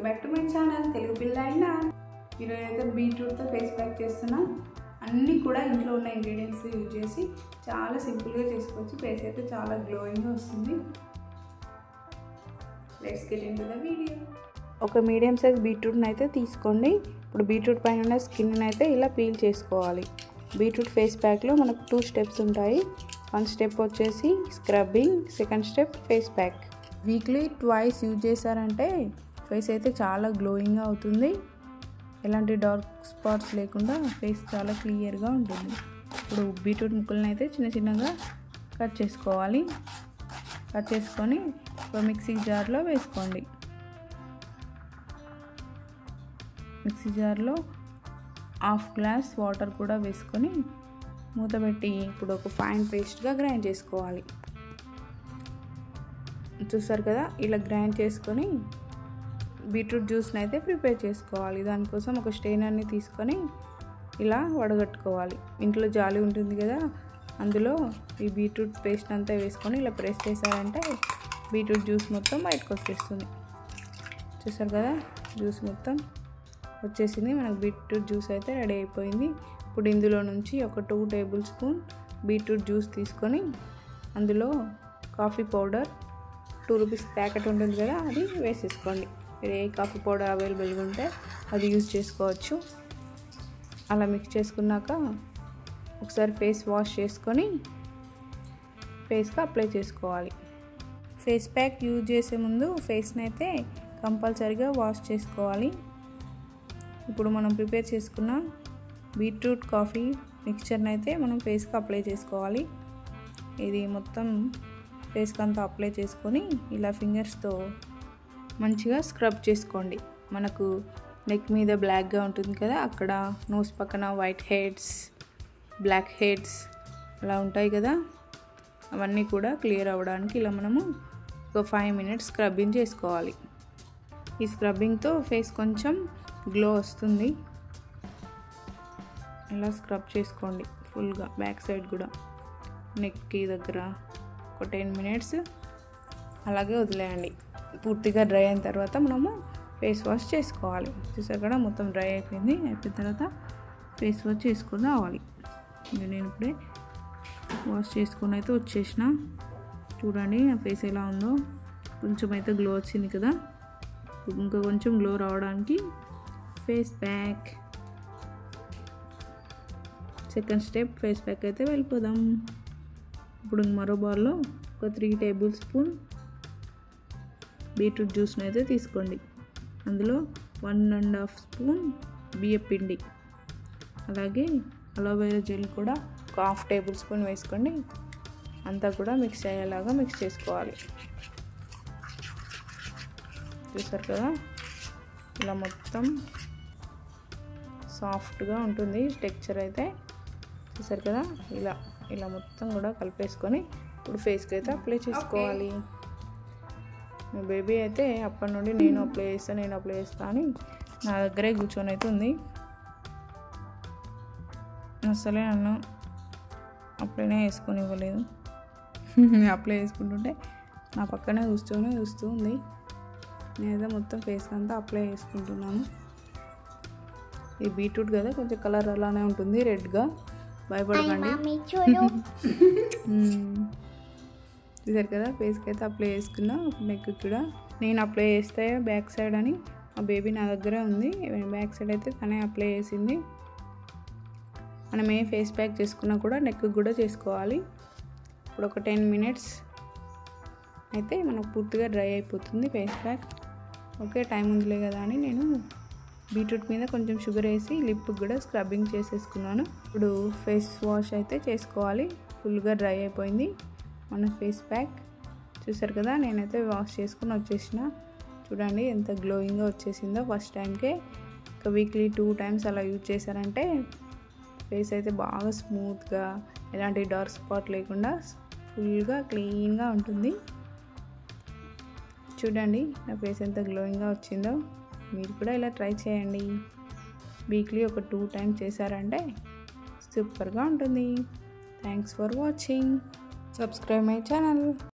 Back to my channel Telugu పిల్ల అయినా. ఈరోజు అయితే బీట్రూట్తో ఫేస్ ప్యాక్ చేస్తున్నా. అన్నీ కూడా ఇంట్లో ఉన్న ఇంగ్రీడియంట్స్ యూజ్ చేసి చాలా సింపుల్గా చేసుకోవచ్చు. ఫేస్ అయితే చాలా గ్లోయింగ్గా వస్తుంది. Let's get into the video. ఒక మీడియం సైజ్ బీట్రూట్ని అయితే తీసుకోండి. ఇప్పుడు బీట్రూట్ పైన ఉన్న స్కిన్ అయితే ఇలా పీల్ చేసుకోవాలి. బీట్రూట్ ఫేస్ ప్యాక్లో మనకు 2 స్టెప్స్ ఉంటాయి. 1 స్టెప్ వచ్చేసి scrubbing, second step face pack. Weekly 2 use చేశారంటే ఫేస్ అయితే చాలా గ్లోయింగ్గా అవుతుంది. ఎలాంటి డార్క్ స్పాట్స్ లేకుండా ఫేస్ చాలా క్లియర్గా ఉంటుంది. ఇప్పుడు బీట్రూట్ ముక్కలను అయితే చిన్న చిన్నగా కట్ చేసుకోవాలి. కట్ చేసుకొని ఒక మిక్సీ జార్లో వేసుకోండి. మిక్సీ జార్లో 1/2 గ్లాస్ వాటర్ కూడా వేసుకొని మూత పెట్టి ఇప్పుడు ఒక ఫైన్ పేస్ట్గా గ్రైండ్ చేసుకోవాలి. చూస్తారు కదా, ఇలా గ్రైండ్ చేసుకొని బీట్రూట్ జ్యూస్ని అయితే ప్రిపేర్ చేసుకోవాలి. దానికోసం ఒక స్ట్రెయినర్ని తీసుకొని ఇలా వడగట్టుకోవాలి. ఇంట్లో జాలి ఉంటుంది కదా, అందులో ఈ బీట్రూట్ పేస్ట్ అంతా వేసుకొని ఇలా ప్రెస్ చేశారంటే బీట్రూట్ జ్యూస్ మొత్తం బయటకు వచ్చేస్తుంది. చూస్తారు కదా, జ్యూస్ మొత్తం వచ్చేసింది. మనకు బీట్రూట్ జ్యూస్ అయితే రెడీ అయిపోయింది. ఇప్పుడు ఇందులో నుంచి ఒక 2 టేబుల్ స్పూన్ బీట్రూట్ జ్యూస్ తీసుకొని అందులో కాఫీ పౌడర్ 2 రూపీస్ ప్యాకెట్ ఉంటుంది కదా, అది వేసేసుకోండి. మీరు ఏ కాఫీ పౌడర్ అవైలబుల్గా ఉంటే అది యూజ్ చేసుకోవచ్చు. అలా మిక్స్ చేసుకున్నాక ఒకసారి ఫేస్ వాష్ చేసుకొని ఫేస్కి అప్లై చేసుకోవాలి. ఫేస్ ప్యాక్ యూజ్ చేసే ముందు ఫేస్ని అయితే కంపల్సరీగా వాష్ చేసుకోవాలి. ఇప్పుడు మనం ప్రిపేర్ చేసుకున్న బీట్రూట్ కాఫీ మిక్చర్ని అయితే మనం ఫేస్కి అప్లై చేసుకోవాలి. ఇది మొత్తం ఫేస్కి అంతా అప్లై చేసుకొని ఇలా ఫింగర్స్తో మంచిగా స్క్రబ్ చేసుకోండి. మనకు నెక్ మీద బ్లాక్గా ఉంటుంది కదా, అక్కడ నోస్ పక్కన వైట్ హెడ్స్, బ్లాక్ హెడ్స్ అలా ఉంటాయి కదా, అవన్నీ కూడా క్లియర్ అవ్వడానికి ఇలా మనము ఒక 5 మినిట్స్ స్క్రబ్బింగ్ చేసుకోవాలి. ఈ స్క్రబ్బింగ్తో ఫేస్ కొంచెం గ్లో వస్తుంది. ఇలా స్క్రబ్ చేసుకోండి ఫుల్గా, బ్యాక్ సైడ్ కూడా, నెక్కి దగ్గర ఒక 10 మినిట్స్ అలాగే వదిలేయండి. పూర్తిగా డ్రై అయిన తర్వాత మనము ఫేస్ వాష్ చేసుకోవాలి. చూసారు కదా, మొత్తం డ్రై అయిపోయింది. అయిపోయిన తర్వాత ఫేస్ వాష్ చేసుకొని రావాలి. నేను ఇప్పుడే వాష్ చేసుకొని అయితే వచ్చేసిన. చూడండి నా ఫేస్ ఎలా ఉందో, కొంచెం అయితే గ్లో వచ్చింది కదా. ఇంకా కొంచెం గ్లో రావడానికి face pack, second step face pack అయితే వెళ్ళిపోదాం. ఇప్పుడు మరో బౌల్లో ఒక 3 టేబుల్ స్పూన్ బీట్రూట్ జ్యూస్ని అయితే తీసుకోండి. అందులో 1.5 స్పూన్ బియ్యం పిండి, అలాగే అలోవెరా జెల్ కూడా ఒక 1/2 టేబుల్ స్పూన్ వేసుకోండి. అంతా కూడా మిక్స్ అయ్యేలాగా మిక్స్ చేసుకోవాలి. చూసారు కదా, ఇలా మొత్తం సాఫ్ట్గా ఉంటుంది టెక్స్చర్ అయితే. చూసారు కదా, ఇలా మొత్తం కూడా కలిపేసుకొని ఇప్పుడు ఫేస్కి అయితే అప్లై చేసుకోవాలి. మీ బేబీ అయితే అప్పటి నుండి నేను అప్లై చేస్తా అని నా దగ్గరే కూర్చొని అయితే ఉంది. అసలే నన్ను అప్లైనే వేసుకొని ఇవ్వలేదు. అప్లై చేసుకుంటుంటే నా పక్కనే చూస్తూ ఉంది. నేనైతే మొత్తం ఫేస్ అంతా అప్లై చేసుకుంటున్నాను. ఈ బీట్రూట్ కదా, కొంచెం కలర్ అలానే ఉంటుంది, రెడ్గా, భయపడకండి. చూసారు కదా, ఫేస్కి అయితే అప్లై చేసుకున్నా. నెక్ కూడా నేను అప్లై చేస్తే బ్యాక్ సైడ్ అని మా బేబీ నా దగ్గరే ఉంది. బ్యాక్ సైడ్ అయితే తనే అప్లై చేసింది. మనం ఏ ఫేస్ ప్యాక్ చేసుకున్నా కూడా నెక్ కూడా చేసుకోవాలి. ఇప్పుడు ఒక 10 మినిట్స్ అయితే మనకు పూర్తిగా డ్రై అయిపోతుంది ఫేస్ ప్యాక్. ఓకే, టైం ఉందిలే కదా అని నేను బీట్రూట్ మీద కొంచెం షుగర్ వేసి లిప్ కూడా స్క్రబ్బింగ్ చేసేసుకున్నాను. ఇప్పుడు ఫేస్ వాష్ అయితే చేసుకోవాలి. ఫుల్గా డ్రై అయిపోయింది మన ఫేస్ ప్యాక్. చూసారు కదా, నేనైతే వాష్ చేసుకుని వచ్చేసిన. చూడండి ఎంత గ్లోయింగ్గా వచ్చేసిందో ఫస్ట్ టైంకే. ఒక వీక్లీ 2 టైమ్స్ అలా యూజ్ చేశారంటే ఫేస్ అయితే బాగా స్మూత్గా, ఎలాంటి డార్క్ స్పాట్ లేకుండా ఫుల్గా క్లీన్గా ఉంటుంది. చూడండి నా ఫేస్ ఎంత గ్లోయింగ్గా వచ్చిందో. మీరు కూడా ఇలా ట్రై చేయండి. వీక్లీ ఒక 2 టైమ్స్ చేశారంటే సూపర్గా ఉంటుంది. Thanks for watching. Subscribe my channel.